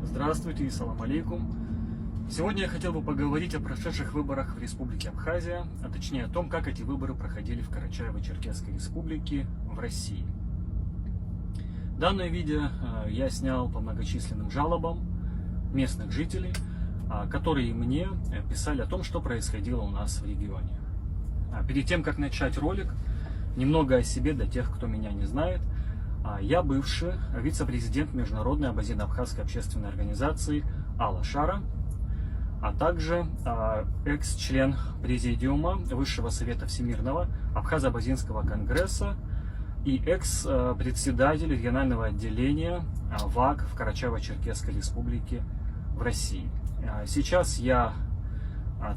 Здравствуйте и салам алейкум. Сегодня я хотел бы поговорить о прошедших выборах в Республике Абхазия, а точнее о том, как эти выборы проходили в Карачаево-Черкесской Республике в России. Данное видео я снял по многочисленным жалобам местных жителей, которые мне писали о том, что происходило у нас в регионе. Перед тем, как начать ролик, немного о себе для тех, кто меня не знает. Я бывший вице-президент Международной абазино-абхазской общественной организации Ал-Ашара, а также экс-член Президиума Высшего Совета Всемирного Абхазо-Абазинского конгресса и экс-председатель регионального отделения ВАК в Карачаево-Черкесской республике в России. Сейчас я,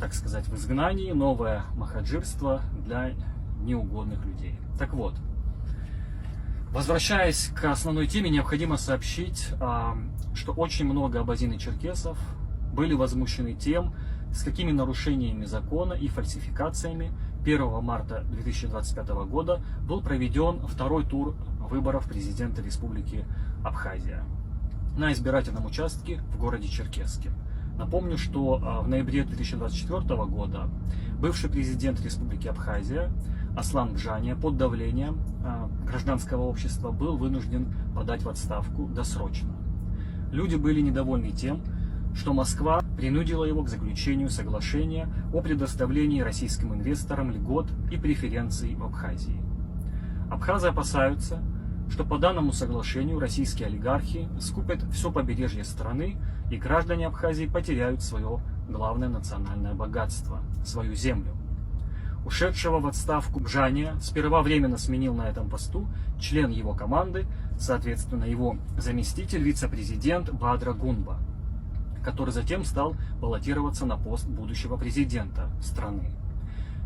так сказать, в изгнании, новое махаджирство для неугодных людей. Так вот, возвращаясь к основной теме, необходимо сообщить, что очень много абазин и черкесов были возмущены тем, с какими нарушениями закона и фальсификациями 1 марта 2025 года был проведен второй тур выборов президента Республики Абхазия на избирательном участке в городе Черкесске. Напомню, что в ноябре 2024 года бывший президент Республики Абхазия Аслан Бжания под давлением гражданского общества был вынужден подать в отставку досрочно. Люди были недовольны тем, что Москва принудила его к заключению соглашения о предоставлении российским инвесторам льгот и преференций в Абхазии. Абхазы опасаются, что по данному соглашению российские олигархи скупят все побережье страны, и граждане Абхазии потеряют свое главное национальное богатство – свою землю. Ушедшего в отставку Бжания сперва временно сменил на этом посту член его команды, соответственно его заместитель, вице-президент Бадра Гунба, который затем стал баллотироваться на пост будущего президента страны.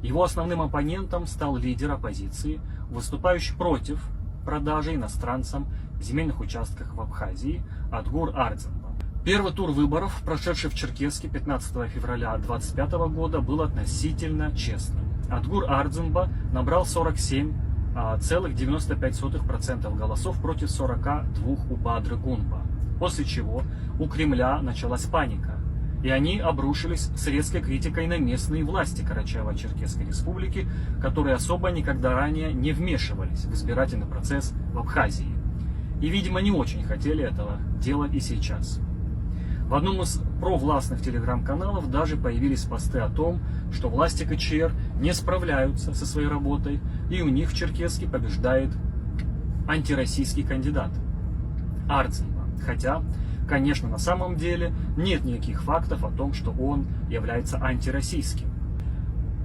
Его основным оппонентом стал лидер оппозиции, выступающий против продажи иностранцам земельных участков в Абхазии Адгур Ардзинба. Первый тур выборов, прошедший в Черкесске 15 февраля 2025 года, был относительно честным. Адгур Ардзинба набрал 47,95% голосов против 42 у Бадры Гунба, после чего у Кремля началась паника, и они обрушились с резкой критикой на местные власти Карачаево-Черкесской республики, которые особо никогда ранее не вмешивались в избирательный процесс в Абхазии. И, видимо, не очень хотели этого делать и сейчас. В одном из провластных телеграм-каналов даже появились посты о том, что власти КЧР не справляются со своей работой, и у них в Черкесске побеждает антироссийский кандидат Ардзинба. Хотя, конечно, на самом деле нет никаких фактов о том, что он является антироссийским.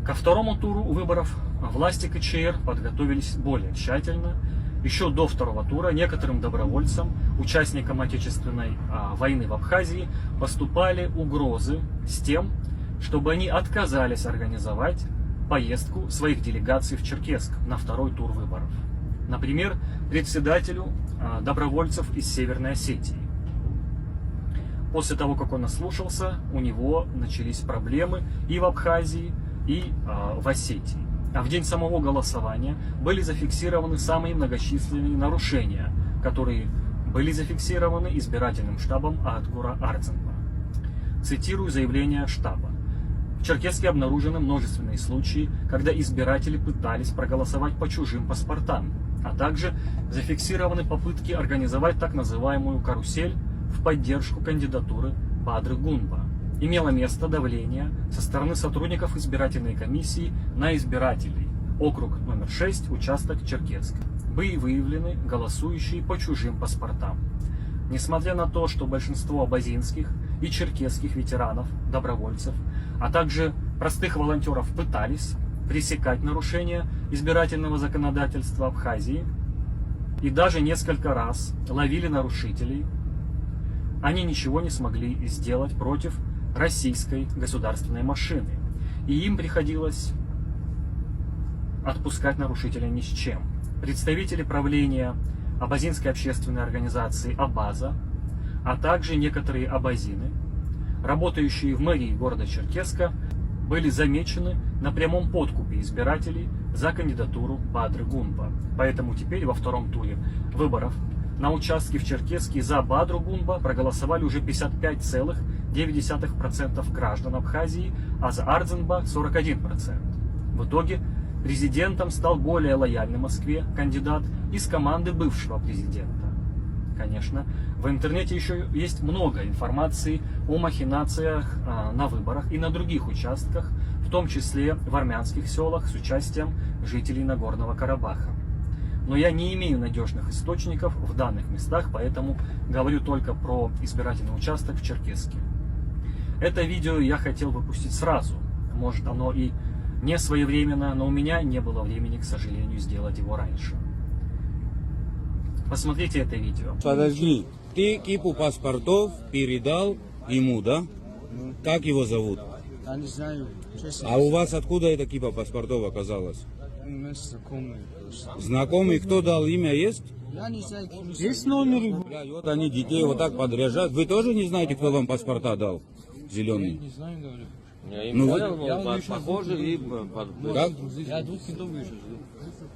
Ко второму туру выборов власти КЧР подготовились более тщательно. Еще до второго тура некоторым добровольцам, участникам Отечественной войны в Абхазии, поступали угрозы с тем, чтобы они отказались организовать поездку своих делегаций в Черкесск на второй тур выборов. Например, председателю добровольцев из Северной Осетии. После того, как он ослушался, у него начались проблемы и в Абхазии, и в Осетии. А в день самого голосования были зафиксированы самые многочисленные нарушения, которые были зафиксированы избирательным штабом Адгура Ардзинба. Цитирую заявление штаба. В Черкесске обнаружены множественные случаи, когда избиратели пытались проголосовать по чужим паспортам, а также зафиксированы попытки организовать так называемую «карусель» в поддержку кандидатуры Бадры Гунба. Имело место давление со стороны сотрудников избирательной комиссии на избирателей. Округ номер 6, участок Черкесск. Были выявлены голосующие по чужим паспортам. Несмотря на то, что большинство абазинских и черкесских ветеранов, добровольцев, а также простых волонтеров пытались пресекать нарушения избирательного законодательства Абхазии и даже несколько раз ловили нарушителей, они ничего не смогли сделать против российской государственной машины. И им приходилось отпускать нарушителей ни с чем. Представители правления абазинской общественной организации Абаза, а также некоторые абазины, работающие в мэрии города Черкесска, были замечены на прямом подкупе избирателей за кандидатуру Бадры Гунба. Поэтому теперь во втором туре выборов на участке в Черкесске за Бадру-Гунба проголосовали уже 55,9% граждан Абхазии, а за Ардзинба 41%. В итоге президентом стал более лояльный Москве кандидат из команды бывшего президента. Конечно, в интернете еще есть много информации о махинациях на выборах и на других участках, в том числе в армянских селах с участием жителей Нагорного Карабаха. Но я не имею надежных источников в данных местах, поэтому говорю только про избирательный участок в Черкесске. Это видео я хотел выпустить сразу. Может, оно и не своевременно, но у меня не было времени, к сожалению, сделать его раньше. Посмотрите это видео. Подожди, ты кипу паспортов передал ему, да? Как его зовут? Я не знаю, честно. А у вас откуда эта кипа паспортов оказалась? У нас знакомые просто. Знакомый, кто дал имя, есть? Я не знаю, кем Есть номер? Бля, вот они детей вот так подряжают. Вы тоже не знаете, кто вам паспорта дал? Зеленый. Не знаю, говорю. Ну, Похоже и... как? Я двух кентов вижу.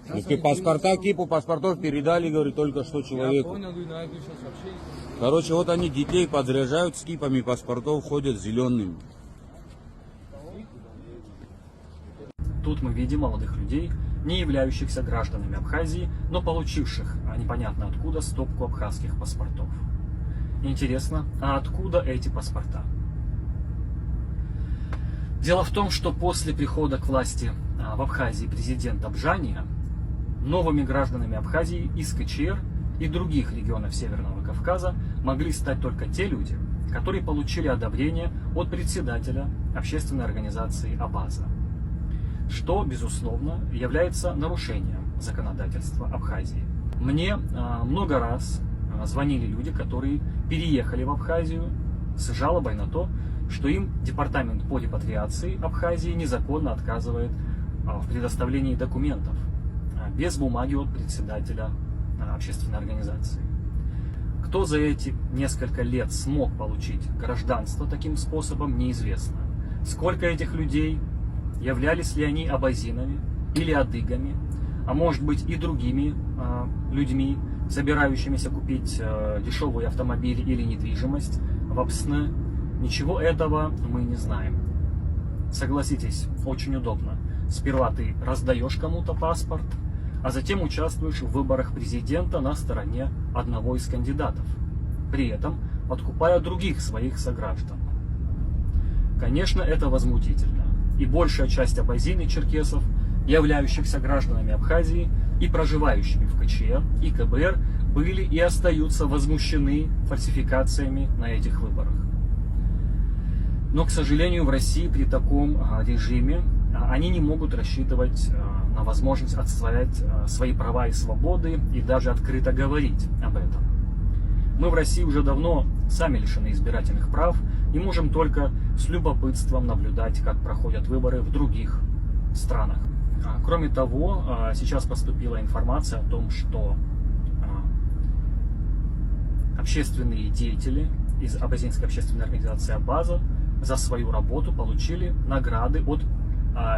Ну, паспорта, кипу паспортов передали, говорю, только что Я человеку. понял, говорю, на это сейчас вообще... Короче, вот они детей подряжают с кипами паспортов, ходят зелеными. Тут мы видим молодых людей, не являющихся гражданами Абхазии, но получивших непонятно откуда стопку абхазских паспортов. Интересно, а откуда эти паспорта? Дело в том, что после прихода к власти в Абхазии президента Бжания новыми гражданами Абхазии из КЧР и других регионов Северного Кавказа могли стать только те люди, которые получили одобрение от председателя общественной организации Абаза, что, безусловно, является нарушением законодательства Абхазии. Мне много раз звонили люди, которые переехали в Абхазию с жалобой на то, что им департамент по репатриации Абхазии незаконно отказывает в предоставлении документов без бумаги от председателя общественной организации. Кто за эти несколько лет смог получить гражданство таким способом, неизвестно. Сколько этих людей, являлись ли они абазинами или адыгами, а может быть и другими людьми, собирающимися купить дешевые автомобили или недвижимость в Апсны, ничего этого мы не знаем. Согласитесь, очень удобно. Сперва ты раздаешь кому-то паспорт, а затем участвуешь в выборах президента на стороне одного из кандидатов, при этом подкупая других своих сограждан. Конечно, это возмутительно. И большая часть абазин и черкесов, являющихся гражданами Абхазии и проживающими в КЧР и КБР, были и остаются возмущены фальсификациями на этих выборах. Но, к сожалению, в России при таком режиме они не могут рассчитывать на возможность отстоять свои права и свободы и даже открыто говорить об этом. Мы в России уже давно сами лишены избирательных прав и можем только с любопытством наблюдать, как проходят выборы в других странах. Кроме того, сейчас поступила информация о том, что общественные деятели из абазинской общественной организации Абаза за свою работу получили награды от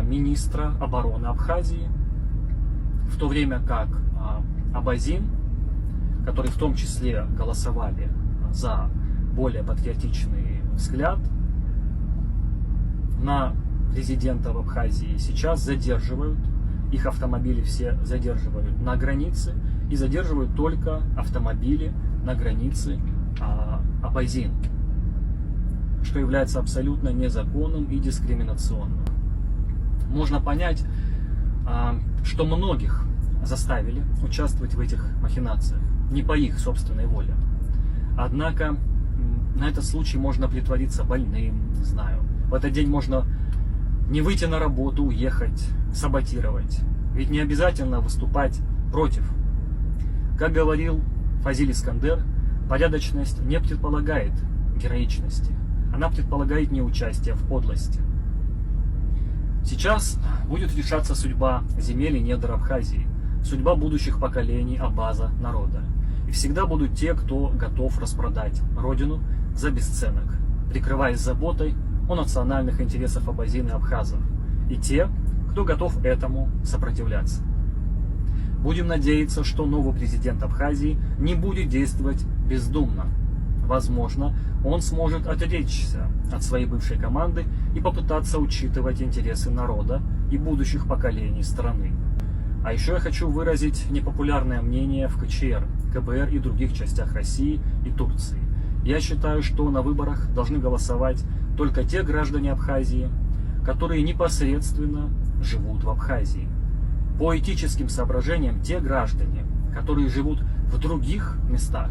министра обороны Абхазии, в то время как абазин, которые в том числе голосовали за более патриотичный взгляд на президента в Абхазии, сейчас задерживают, их автомобили все задерживают на границе и задерживают только автомобили на границе абазин, что является абсолютно незаконным и дискриминационным. Можно понять, что многих заставили участвовать в этих махинациях не по их собственной воле. Однако на этот случай можно притвориться больным, не знаю. В этот день можно не выйти на работу, уехать, саботировать. Ведь не обязательно выступать против. Как говорил Фазиль Искандер, порядочность не предполагает героичности. Она предполагает неучастие в подлости. Сейчас будет решаться судьба земель и недр Абхазии, судьба будущих поколений Абаза народа. И всегда будут те, кто готов распродать родину за бесценок, прикрываясь заботой о национальных интересах абазин и абхазов, и те, кто готов этому сопротивляться. Будем надеяться, что новый президент Абхазии не будет действовать бездумно. Возможно, он сможет отречься от своей бывшей команды и попытаться учитывать интересы народа и будущих поколений страны. А еще я хочу выразить непопулярное мнение в КЧР, КБР и других частях России и Турции. Я считаю, что на выборах должны голосовать только те граждане Абхазии, которые непосредственно живут в Абхазии. По этическим соображениям, те граждане, которые живут в других местах,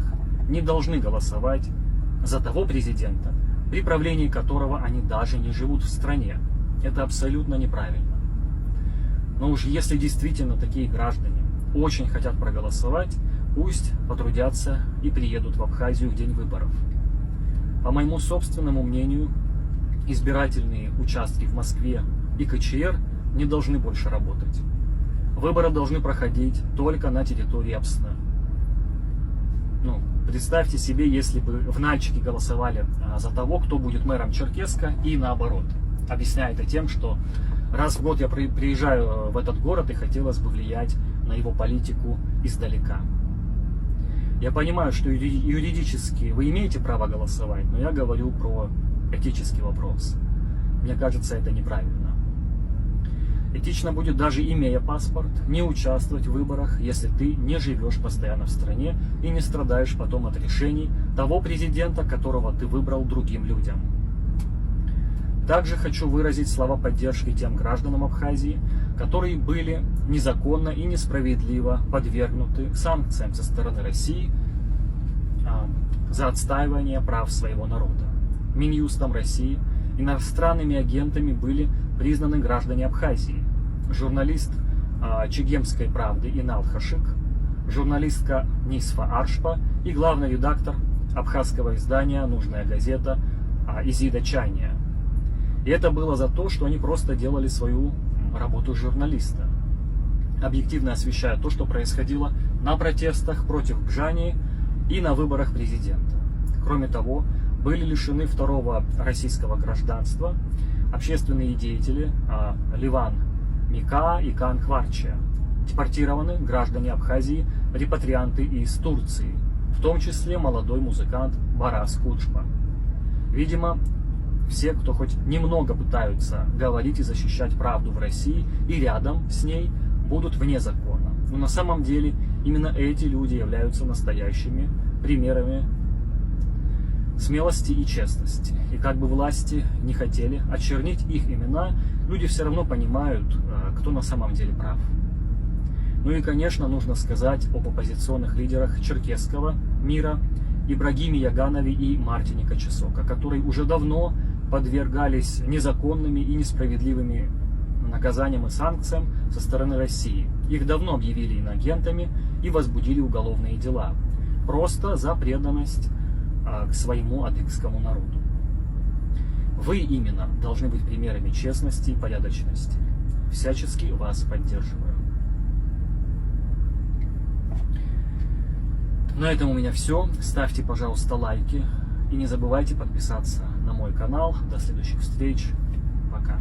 не должны голосовать за того президента, при правлении которого они даже не живут в стране. Это абсолютно неправильно. Но уж если действительно такие граждане очень хотят проголосовать, пусть потрудятся и приедут в Абхазию в день выборов. По моему собственному мнению, избирательные участки в Москве и КЧР не должны больше работать. Выборы должны проходить только на территории Апсны. Представьте себе, если бы в Нальчике голосовали за того, кто будет мэром Черкесска, и наоборот. Объясняю это тем, что раз в год я приезжаю в этот город и хотелось бы влиять на его политику издалека. Я понимаю, что юридически вы имеете право голосовать, но я говорю про этический вопрос. Мне кажется, это неправильно. Этично будет, даже имея паспорт, не участвовать в выборах, если ты не живешь постоянно в стране и не страдаешь потом от решений того президента, которого ты выбрал другим людям. Также хочу выразить слова поддержки тем гражданам Абхазии, которые были незаконно и несправедливо подвергнуты санкциям со стороны России за отстаивание прав своего народа. Минюстом России иностранными агентами были признаны граждане Абхазии: журналист Чегемской правды Инал Хашик, журналистка Нисфа Аршпа и главный редактор абхазского издания «Нужная газета» Изида Чайния. И это было за то, что они просто делали свою работу журналиста, объективно освещая то, что происходило на протестах против Бжани и на выборах президента. Кроме того, были лишены второго российского гражданства общественные деятели Ливан Мика и Кан Хварчия, депортированы граждане Абхазии, репатрианты из Турции, в том числе молодой музыкант Барас Куджба. Видимо, все, кто хоть немного пытаются говорить и защищать правду в России и рядом с ней, будут вне закона. Но на самом деле именно эти люди являются настоящими примерами смелости и честности. И как бы власти не хотели очернить их имена, люди все равно понимают, кто на самом деле прав. Ну и, конечно, нужно сказать об оппозиционных лидерах черкесского мира Ибрагиме Яганове и Мартине Качесока, которые уже давно подвергались незаконными и несправедливыми наказаниям и санкциям со стороны России. Их давно объявили иноагентами и возбудили уголовные дела. Просто за преданность к своему адыгскому народу. Вы именно должны быть примерами честности и порядочности. Всячески вас поддерживаю. На этом у меня все. Ставьте, пожалуйста, лайки. И не забывайте подписаться на мой канал. До следующих встреч. Пока.